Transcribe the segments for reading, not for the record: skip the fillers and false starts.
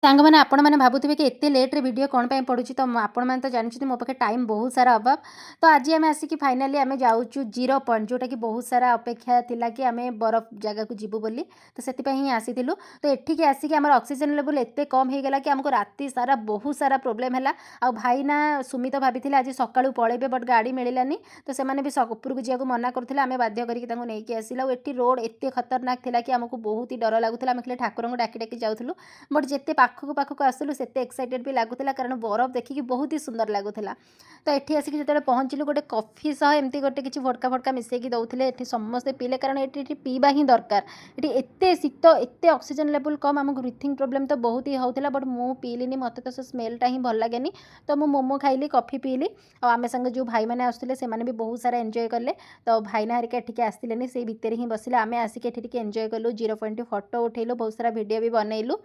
ସାଙ୍ଗମାନେ ଆପଣମାନେ ଭାବୁଥିବେ କି ଏତେ ଲେଟ୍‌ରେ ଭିଡ଼ିଓ କ'ଣ ପାଇଁ ପଡ଼ୁଛି? ତ ଆପଣମାନେ ତ ଜାଣିଛନ୍ତି ମୋ ପାଖେ ଟାଇମ୍ ବହୁତ ସାରା ଅଭାବ। ତ ଆଜି ଆମେ ଆସିକି ଫାଇନାଲି ଆମେ ଯାଉଛୁ ଜିରୋ ପଏଣ୍ଟ, ଯେଉଁଟାକି ବହୁତ ସାରା ଅପେକ୍ଷା ଥିଲା କି ଆମେ ବରଫ ଜାଗାକୁ ଯିବୁ ବୋଲି। ତ ସେଥିପାଇଁ ହିଁ ଆସିଥିଲୁ। ତ ଏଠିକି ଆସିକି ଆମର ଅକ୍ସିଜେନ୍ ଲେବୁଲ୍ ଏତେ କମ୍ ହେଇଗଲା କି ଆମକୁ ରାତି ସାରା ବହୁତ ସାରା ପ୍ରୋବ୍ଲେମ୍ ହେଲା। ଆଉ ଭାଇନା ସୁମିତ ଭାବିଥିଲେ ଆଜି ସକାଳୁ ପଳେଇବେ, ବଟ୍ ଗାଡ଼ି ମିଳିଲାନି। ତ ସେମାନେ ବି ଉପରକୁ ଯିବାକୁ ମନା କରୁଥିଲେ। ଆମେ ବାଧ୍ୟ କରିକି ତାଙ୍କୁ ନେଇକି ଆସିଲୁ। ଆଉ ଏଠି ରୋଡ଼ ଏତେ ଖତରନାକ ଥିଲା କି ଆମକୁ ବହୁତ ହି ଡର ଲାଗୁଥିଲା। ଆମେ ଖାଲି ଠାକୁରଙ୍କୁ ଡାକି ଡାକି ଯାଉଥିଲୁ। ବଟ୍ ଯେତେ ପାଖକୁ ଆସିଲୁ ସେତେ ଏକ୍ସାଇଟେଡ୍ ବି ଲାଗୁଥିଲା, କାରଣ ବରଫ ଦେଖିକି ବହୁତ ହି ସୁନ୍ଦର ଲାଗୁଥିଲା। ତ ଏଠି ଆସିକି ଯେତେବେଳେ ପହଞ୍ଚିଲୁ, ଗୋଟେ କଫି ସହ ଏମିତି ଗୋଟେ କିଛି ଭୋଟକା ମିଶାଇକି ଦେଉଥିଲେ। ଏଠି ସମସ୍ତେ ପିଇଲେ, କାରଣ ଏଠି ପିଇବା ହିଁ ଦରକାର। ଏଠି ଏତେ ଶୀତ, ଏତେ ଅକ୍ସିଜେନ୍ ଲେବୁଲ୍ କମ୍, ଆମକୁ ବ୍ରିଥିଂ ପ୍ରୋବ୍ଲେମ୍ ତ ବହୁତ ହି ହେଉଥିଲା। ବଟ୍ ମୁଁ ପିଇଲିନି, ମୋତେ ତ ସେ ସ୍ମେଲ୍ଟା ହିଁ ଭଲ ଲାଗେନି। ତ ମୁଁ ମୋମୋ ଖାଇଲି, କଫି ପିଇଲି। ଆଉ ଆମେ ସାଙ୍ଗେ ଯେଉଁ ଭାଇମାନେ ଆସୁଥିଲେ ସେମାନେ ବି ବହୁତ ସାରା ଏନ୍ଜୟ କଲେ। ତ ଭାଇନା ହେରିକା ଏଠିକି ଆସିଲେନି, ସେଇ ଭିତରେ ହିଁ ବସିଲେ। ଆମେ ଆସିକି ଏଠି ଟିକେ ଏନ୍ଜୟ କଲୁ, ଜିରୋ ପଏଣ୍ଟ ଫଟୋ ଉଠେଇଲୁ, ବହୁତ ସାରା ଭିଡ଼ିଓ ବି ବନେଇଲୁ।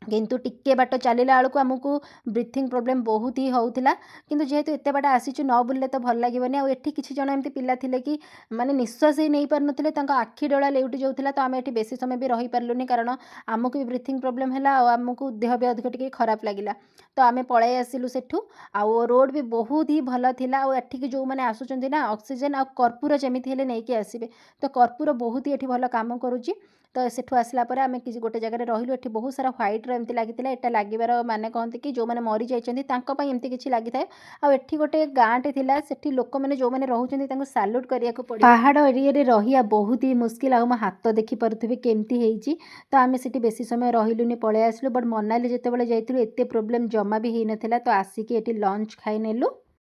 କିନ୍ତୁ ଟିକେ ବାଟ ଚାଲିଲା ବେଳକୁ ଆମକୁ ବ୍ରିଥିଂ ପ୍ରୋବ୍ଲେମ୍ ବହୁତ ହି ହେଉଥିଲା। କିନ୍ତୁ ଯେହେତୁ ଏତେ ବାଟ ଆସିଛୁ, ନ ବୁଲିଲେ ତ ଭଲ ଲାଗିବନି। ଆଉ ଏଠି କିଛି ଜଣ ଏମିତି ପିଲା ଥିଲେ କି ମାନେ ନିଶ୍ୱାସ ହିଁ ନେଇପାରୁନଥିଲେ, ତାଙ୍କ ଆଖି ଡୋଳା ଲେଉଟି ଯାଉଥିଲା। ତ ଆମେ ଏଠି ବେଶୀ ସମୟ ବି ରହିପାରିଲୁନି, କାରଣ ଆମକୁ ବି ବ୍ରିଥିଂ ପ୍ରୋବ୍ଲେମ୍ ହେଲା ଆଉ ଆମକୁ ଦେହ ବି ଅଧିକ ଟିକେ ଖରାପ ଲାଗିଲା। ତ ଆମେ ପଳାଇ ଆସିଲୁ ସେଠୁ। ଆଉ ରୋଡ଼ ବି ବହୁତ ହି ଭଲ ଥିଲା। ଆଉ ଏଠିକି ଯେଉଁମାନେ ଆସୁଛନ୍ତି ନା, ଅକ୍ସିଜେନ୍ ଆଉ କର୍ପୂର ଯେମିତି ହେଲେ ନେଇକି ଆସିବେ। ତ କର୍ପୂର ବହୁତ ହି ଏଠି ଭଲ କାମ କରୁଛି। ତ ସେଠୁ ଆସିଲା ପରେ ଆମେ କିଛି ଗୋଟେ ଜାଗାରେ ରହିଲୁ। ଏଠି ବହୁତ ସାରା ହ୍ୱାଇଟ୍‌ର ଏମିତି ଲାଗିଥିଲା। ଏଟା ଲାଗିବାର ମାନେ କହନ୍ତି କି ଯେଉଁମାନେ ମରିଯାଇଛନ୍ତି ତାଙ୍କ ପାଇଁ ଏମିତି କିଛି ଲାଗିଥାଏ। ଆଉ ଏଠି ଗୋଟେ ଗାଁଟେ ଥିଲା, ସେଠି ଲୋକମାନେ ଯେଉଁମାନେ ରହୁଛନ୍ତି ତାଙ୍କୁ ସାଲ୍ୟୁଟ୍ କରିବାକୁ ପଡ଼ିବ। ପାହାଡ଼ ଏରିଆରେ ରହିବା ବହୁତ ହି ମୁସ୍କିଲ। ଆଉ ମୋ ହାତ ଦେଖିପାରୁଥିବେ କେମିତି ହେଇଛି। ତ ଆମେ ସେଠି ବେଶୀ ସମୟ ରହିଲୁନି, ପଳେଇ ଆସିଲୁ। ବଟ୍ ମନାଲି ଯେତେବେଳେ ଯାଇଥିଲୁ ଏତେ ପ୍ରୋବ୍ଲେମ୍ ଜମା ବି ହେଇନଥିଲା। ତ ଆସିକି ଏଠି ଲଞ୍ଚ ଖାଇନେଲୁ।